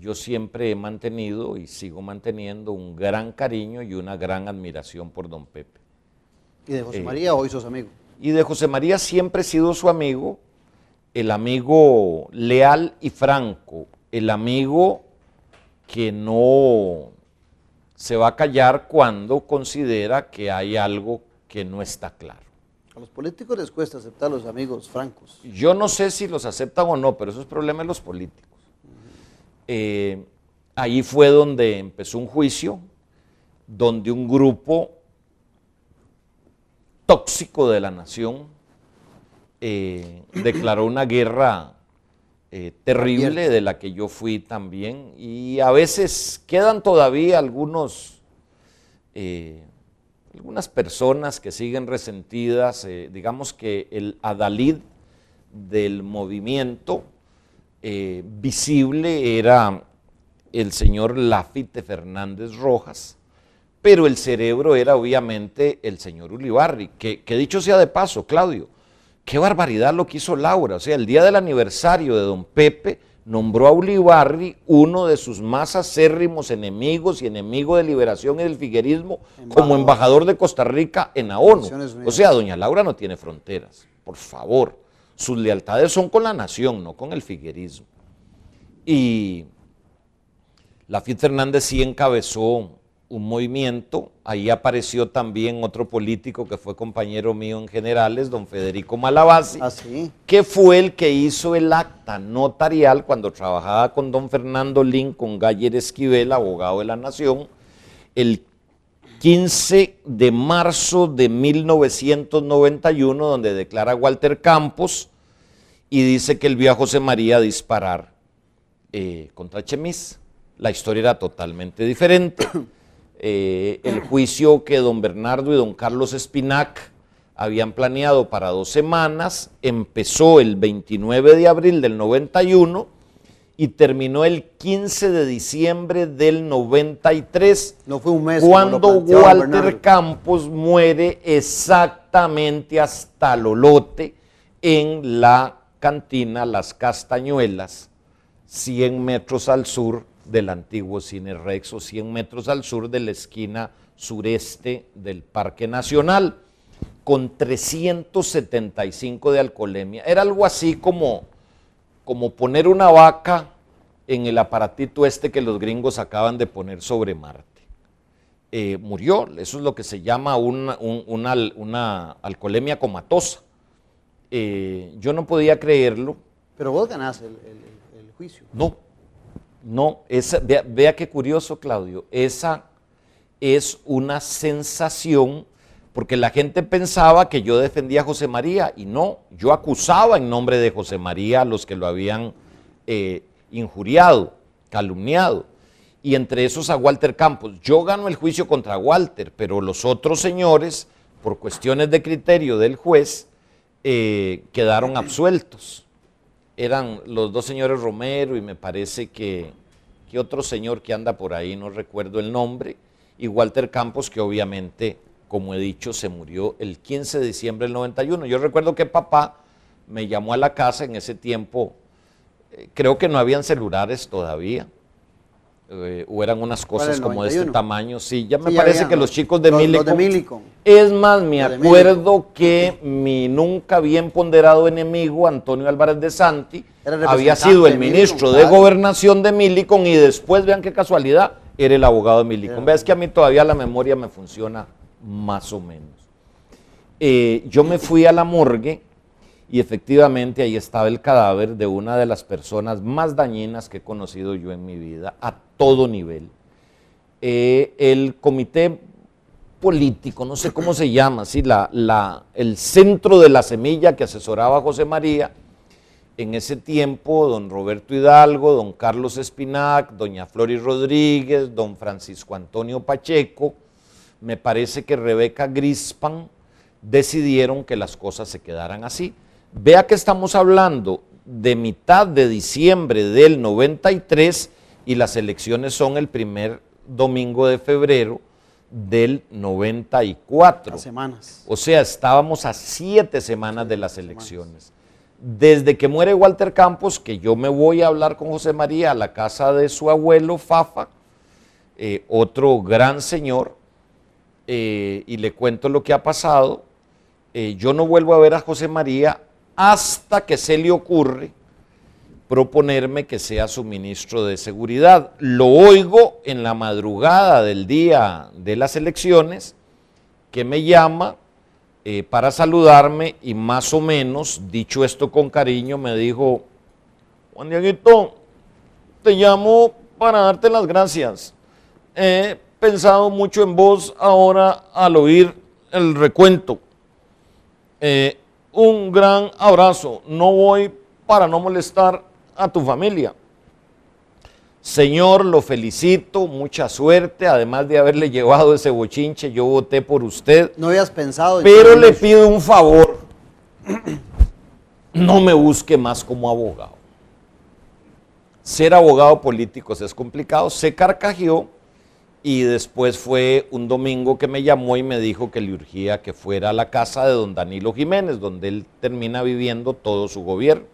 yo siempre he mantenido y sigo manteniendo un gran cariño y una gran admiración por don Pepe. ¿Y de José María hoy sos amigo? Y de José María siempre he sido su amigo, el amigo leal y franco, el amigo que no se va a callar cuando considera que hay algo que no está claro. A los políticos les cuesta aceptar a los amigos francos. Yo no sé si los aceptan o no, pero eso es problema de los políticos. Ahí fue donde empezó un juicio, donde un grupo tóxico de la nación declaró una guerra terrible, de la que yo fui también, y a veces quedan todavía algunas personas que siguen resentidas. Digamos que el adalid del movimiento visible era el señor Lafite Fernández Rojas, pero el cerebro era obviamente el señor Ulibarri, que dicho sea de paso, Claudio, qué barbaridad lo que hizo Laura. O sea, el día del aniversario de don Pepe nombró a Ulibarri uno de sus más acérrimos enemigos y enemigo de liberación y del figuerismo como embajador de Costa Rica en la ONU. O sea, doña Laura no tiene fronteras, por favor. Sus lealtades son con la nación, no con el figuerismo. Y Lafite Fernández sí encabezó un movimiento. Ahí apareció también otro político que fue compañero mío en Generales, don Federico Malabasi, que fue el que hizo el acta notarial cuando trabajaba con don Fernando Lincoln Galler Esquivel, abogado de la Nación, el 15 de marzo de 1991, donde declara Walter Campos y dice que él vio a José María disparar contra Chemis. La historia era totalmente diferente. El juicio que don Bernardo y don Carlos Espinac habían planeado para 2 semanas empezó el 29 de abril del 91 y terminó el 15 de diciembre del 93. No fue un mes cuando Walter Campos muere exactamente hasta Lolote en la cantina Las Castañuelas, 100 metros al sur del antiguo Cine Rex, o 100 metros al sur de la esquina sureste del Parque Nacional, con 375 de alcoholemia. Era algo así como poner una vaca en el aparatito este que los gringos acaban de poner sobre Marte. Murió, eso es lo que se llama una alcoholemia comatosa. Yo no podía creerlo. Pero vos ganás el juicio. No, vea qué curioso, Claudio. Esa es una sensación, porque la gente pensaba que yo defendía a José María, y no, yo acusaba en nombre de José María a los que lo habían injuriado, calumniado, y entre esos a Walter Campos. Yo gano el juicio contra Walter, pero los otros señores, por cuestiones de criterio del juez, quedaron absueltos. Eran los 2 señores Romero y me parece que otro señor que anda por ahí, no recuerdo el nombre, y Walter Campos, que obviamente, como he dicho, se murió el 15 de diciembre del 91. Yo recuerdo que papá me llamó a la casa en ese tiempo, creo que no habían celulares todavía, o eran unas cosas como de este tamaño. Sí, ya me parece que los chicos de Millicom. Es más, me acuerdo que mi nunca bien ponderado enemigo, Antonio Álvarez de Santi, había sido el ministro de Gobernación de Millicom, y después, vean qué casualidad, era el abogado de Millicom. Vean, es que a mí todavía la memoria me funciona más o menos. Yo me fui a la morgue y efectivamente ahí estaba el cadáver de una de las personas más dañinas que he conocido yo en mi vida, a todo nivel. El comité político, no sé cómo se llama, ¿sí? El centro de la semilla que asesoraba a José María, en ese tiempo, don Roberto Hidalgo, don Carlos Espinac, doña Floris Rodríguez, don Francisco Antonio Pacheco, me parece que Rebeca Grispan, decidieron que las cosas se quedaran así. Vea que estamos hablando de mitad de diciembre del 93 y las elecciones son el primer domingo de febrero del 94. Las semanas. O sea, estábamos a 7 semanas de las elecciones. Desde que muere Walter Campos, que yo me voy a hablar con José María a la casa de su abuelo Fafa, otro gran señor, y le cuento lo que ha pasado, yo no vuelvo a ver a José María hasta que se le ocurre proponerme que sea su ministro de Seguridad. Lo oigo en la madrugada del día de las elecciones, que me llama para saludarme y más o menos, dicho esto con cariño, me dijo: Juan Dieguito, te llamo para darte las gracias. He pensado mucho en vos ahora al oír el recuento. Un gran abrazo. No voy para no molestar a tu familia. Señor, lo felicito, mucha suerte, además de haberle llevado ese bochinche, yo voté por usted. No habías pensado. Pero le pido un favor, no me busque más como abogado. Ser abogado político es complicado, se carcajeó y después fue un domingo que me llamó y me dijo que le urgía que fuera a la casa de don Danilo Jiménez, donde él termina viviendo todo su gobierno.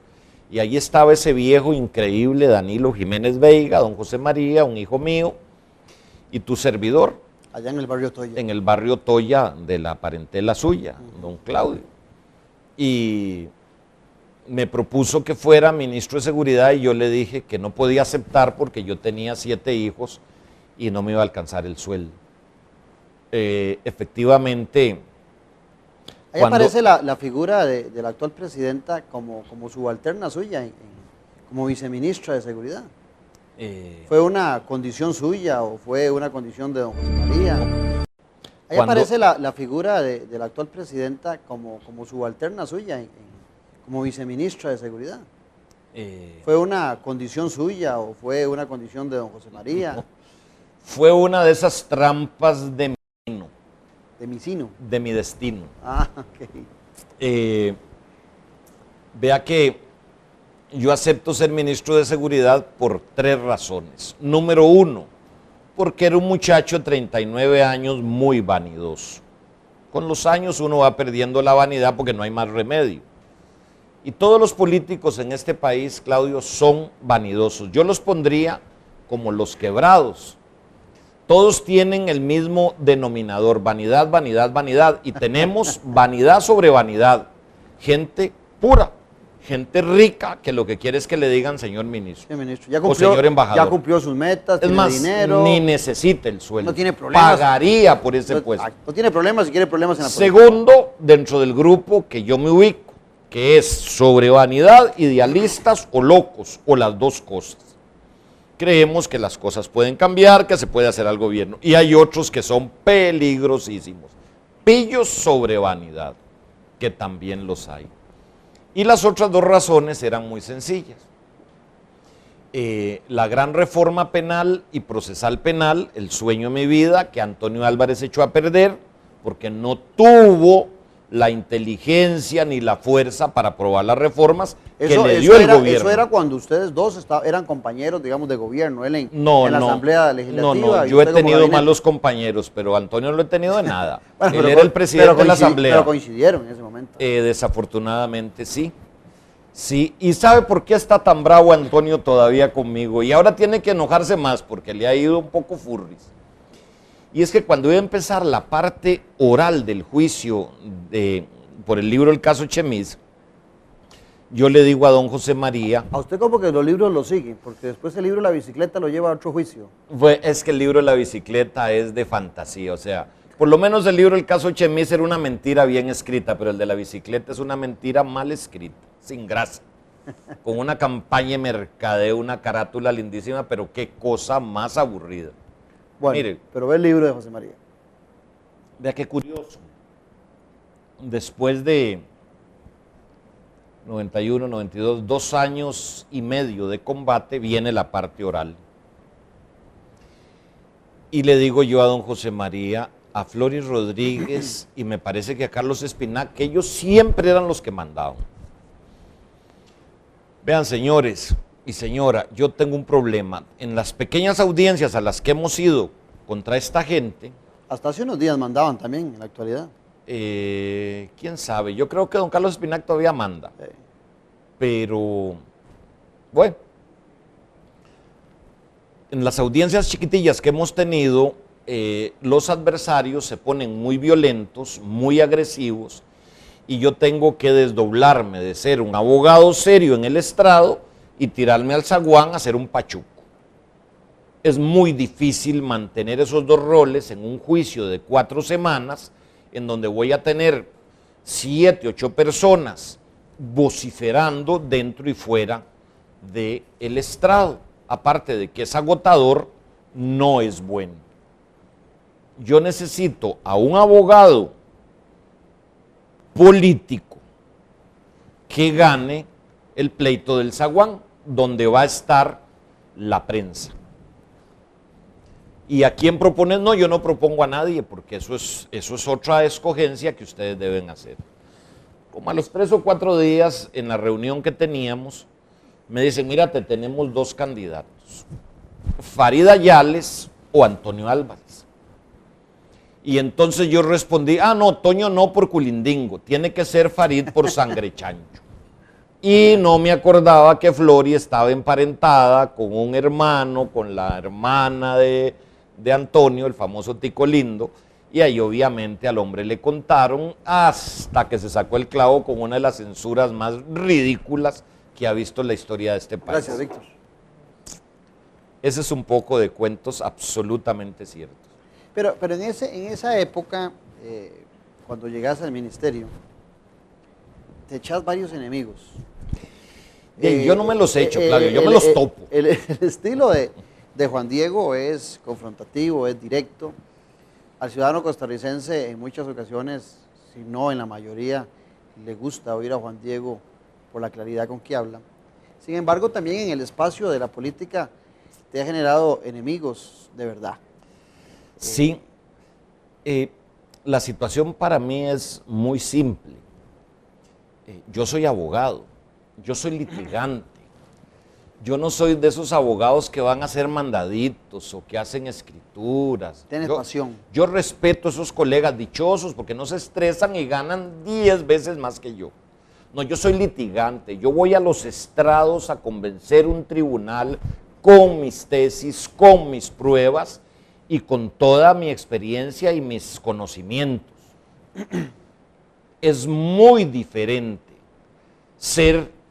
Y ahí estaba ese viejo increíble Danilo Jiménez Veiga, don José María, un hijo mío, y tu servidor. Allá en el barrio Toya. En el barrio Toya de la parentela suya, don Claudio. Y me propuso que fuera ministro de Seguridad y yo le dije que no podía aceptar porque yo tenía 7 hijos y no me iba a alcanzar el sueldo. Efectivamente... Ahí aparece la figura de la actual presidenta como subalterna suya, como viceministra de Seguridad. ¿Fue una condición suya o fue una condición de don José María? Ahí aparece la figura de la actual presidenta como subalterna suya, como viceministra de Seguridad. ¿Fue una condición suya o fue una condición de don José María? No, fue una de esas trampas de ¿De mi sino? De mi destino. Ah, ok. Vea que yo acepto ser ministro de Seguridad por 3 razones. Número 1, porque era un muchacho de 39 años muy vanidoso. Con los años uno va perdiendo la vanidad porque no hay más remedio. Y todos los políticos en este país, Claudio, son vanidosos. Yo los pondría como los quebrados. Todos tienen el mismo denominador, vanidad, vanidad, vanidad, y tenemos vanidad sobre vanidad. Gente pura, gente rica, que lo que quiere es que le digan señor ministro, sí, ministro. Ya cumplió, o señor embajador. Ya cumplió sus metas, es tiene más, dinero. Ni necesita el sueldo. No tiene problemas. Pagaría por ese puesto. No tiene problemas si quiere problemas en la política. Segundo, dentro del grupo que yo me ubico, que es sobre vanidad, idealistas o locos, o las dos cosas. Creemos que las cosas pueden cambiar, que se puede hacer al gobierno. Y hay otros que son peligrosísimos. Pillos sobre vanidad, que también los hay. Y las otras 2 razones eran muy sencillas. La gran reforma penal y procesal penal, el sueño de mi vida, que Antonio Álvarez echó a perder, porque no tuvo la inteligencia ni la fuerza para aprobar las reformas que le dio el gobierno. Eso era cuando ustedes dos eran compañeros, digamos, de gobierno, él en la Asamblea Legislativa. No, yo he tenido malos compañeros, pero Antonio no lo he tenido de nada. Bueno, él era el presidente de la Asamblea. Pero coincidieron en ese momento. Desafortunadamente sí. Sí, y ¿sabe por qué está tan bravo Antonio todavía conmigo? Y ahora tiene que enojarse más porque le ha ido un poco furris. Y es que cuando iba a empezar la parte oral del juicio por el libro El caso Chemiz, yo le digo a don José María... A usted como que los libros lo siguen, porque después el libro de la bicicleta lo lleva a otro juicio. Es que el libro de la bicicleta es de fantasía, o sea, por lo menos el libro El caso Chemiz era una mentira bien escrita, pero el de la bicicleta es una mentira mal escrita, sin gracia, con una campaña de mercadeo, una carátula lindísima, pero qué cosa más aburrida. Bueno, mire, pero ve el libro de José María. Vea qué curioso. Después de 91, 92, 2 años y medio de combate, viene la parte oral. Y le digo yo a don José María, a Floris Rodríguez y me parece que a Carlos Espinac, que ellos siempre eran los que mandaban. Vean, señores y señora, yo tengo un problema. En las pequeñas audiencias a las que hemos ido contra esta gente... Hasta hace unos días mandaban también, en la actualidad. ¿Quién sabe? Yo creo que don Carlos Espinac todavía manda. Pero, bueno, en las audiencias chiquitillas que hemos tenido, los adversarios se ponen muy violentos, muy agresivos, y yo tengo que desdoblarme de ser un abogado serio en el estrado y tirarme al zaguán a ser un pachuco. Es muy difícil mantener esos dos roles en un juicio de 4 semanas, en donde voy a tener 7, 8 personas vociferando dentro y fuera del estrado. Aparte de que es agotador, no es bueno. Yo necesito a un abogado político que gane el pleito del zaguán, donde va a estar la prensa. ¿Y a quién propones? No, yo no propongo a nadie, porque eso es otra escogencia que ustedes deben hacer. Como a los 3 o 4 días, en la reunión que teníamos, me dicen, mira, te tenemos 2 candidatos, Farida Yales o Antonio Álvarez. Y entonces yo respondí, no, Toño no por culindingo, tiene que ser Farid por sangre chancho. Y no me acordaba que Flori estaba emparentada con un hermano, con la hermana de Antonio, el famoso Tico Lindo, y ahí obviamente al hombre le contaron hasta que se sacó el clavo con una de las censuras más ridículas que ha visto la historia de este país. Gracias, Víctor. Ese es un poco de cuentos absolutamente ciertos. Pero en esa época, cuando llegas al ministerio, te echas varios enemigos. Yo no me los echo, Claudio, yo me los topo. El estilo de Juan Diego es confrontativo, es directo. Al ciudadano costarricense en muchas ocasiones, si no en la mayoría, le gusta oír a Juan Diego por la claridad con que habla. Sin embargo, también en el espacio de la política te ha generado enemigos de verdad. Sí, la situación para mí es muy simple. Yo soy abogado, yo soy litigante. Yo no soy de esos abogados que van a hacer mandaditos o que hacen escrituras. Tienes pasión. Yo respeto a esos colegas dichosos porque no se estresan y ganan 10 veces más que yo. No, yo soy litigante. Yo voy a los estrados a convencer un tribunal con mis tesis, con mis pruebas y con toda mi experiencia y mis conocimientos. Es muy diferente ser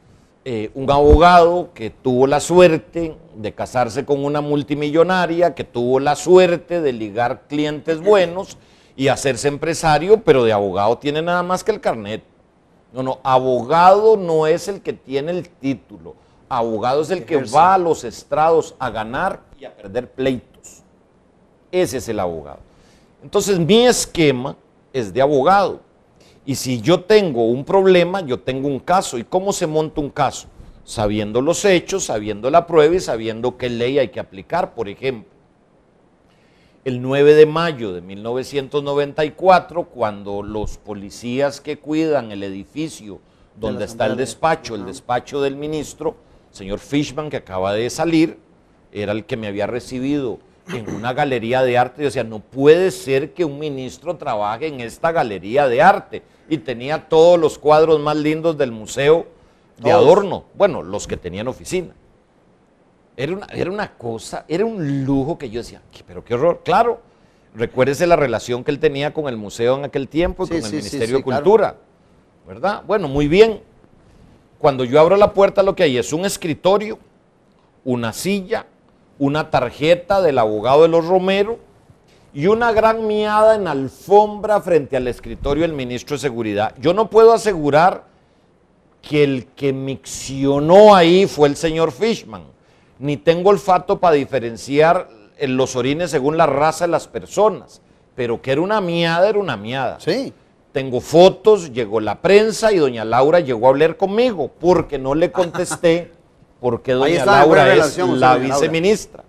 un abogado que tuvo la suerte de casarse con una multimillonaria, que tuvo la suerte de ligar clientes buenos y hacerse empresario, pero de abogado tiene nada más que el carnet. No, abogado no es el que tiene el título, abogado es el que va a los estrados a ganar y a perder pleitos. Ese es el abogado. Entonces mi esquema es de abogado. Y si yo tengo un problema, yo tengo un caso. ¿Y cómo se monta un caso? Sabiendo los hechos, sabiendo la prueba y sabiendo qué ley hay que aplicar. Por ejemplo, el 9 de mayo de 1994, cuando los policías que cuidan el edificio donde está el despacho del ministro, señor Fishman, que acaba de salir, era el que me había recibido en una galería de arte. Yo decía, no puede ser que un ministro trabaje en esta galería de arte. Y tenía todos los cuadros más lindos del museo de adorno. Bueno, los que tenían oficina. Era una cosa, era un lujo que yo decía, pero qué horror. Claro, recuérdese la relación que él tenía con el museo en aquel tiempo y con el Ministerio de Cultura. Claro. ¿Verdad? Bueno, muy bien. Cuando yo abro la puerta, lo que hay es un escritorio, una silla, una tarjeta del abogado de los Romero y una gran miada en alfombra frente al escritorio del ministro de Seguridad. Yo no puedo asegurar que el que miccionó ahí fue el señor Fishman, ni tengo olfato para diferenciar los orines según la raza de las personas, pero que era una miada, era una miada. Sí. Tengo fotos, llegó la prensa y doña Laura llegó a hablar conmigo porque no le contesté. Porque doña Laura es la viceministra.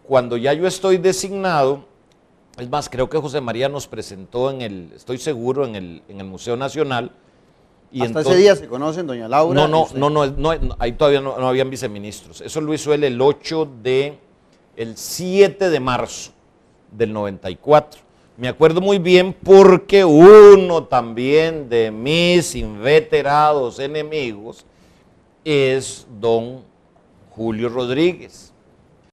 Cuando ya yo estoy designado, es más, creo que José María nos presentó estoy seguro, en el Museo Nacional. Y hasta entonces, ese día se conocen doña Laura. No, ahí todavía no habían viceministros. Eso lo hizo él el 7 de marzo del 94. Me acuerdo muy bien porque uno también de mis inveterados enemigos es don Julio Rodríguez.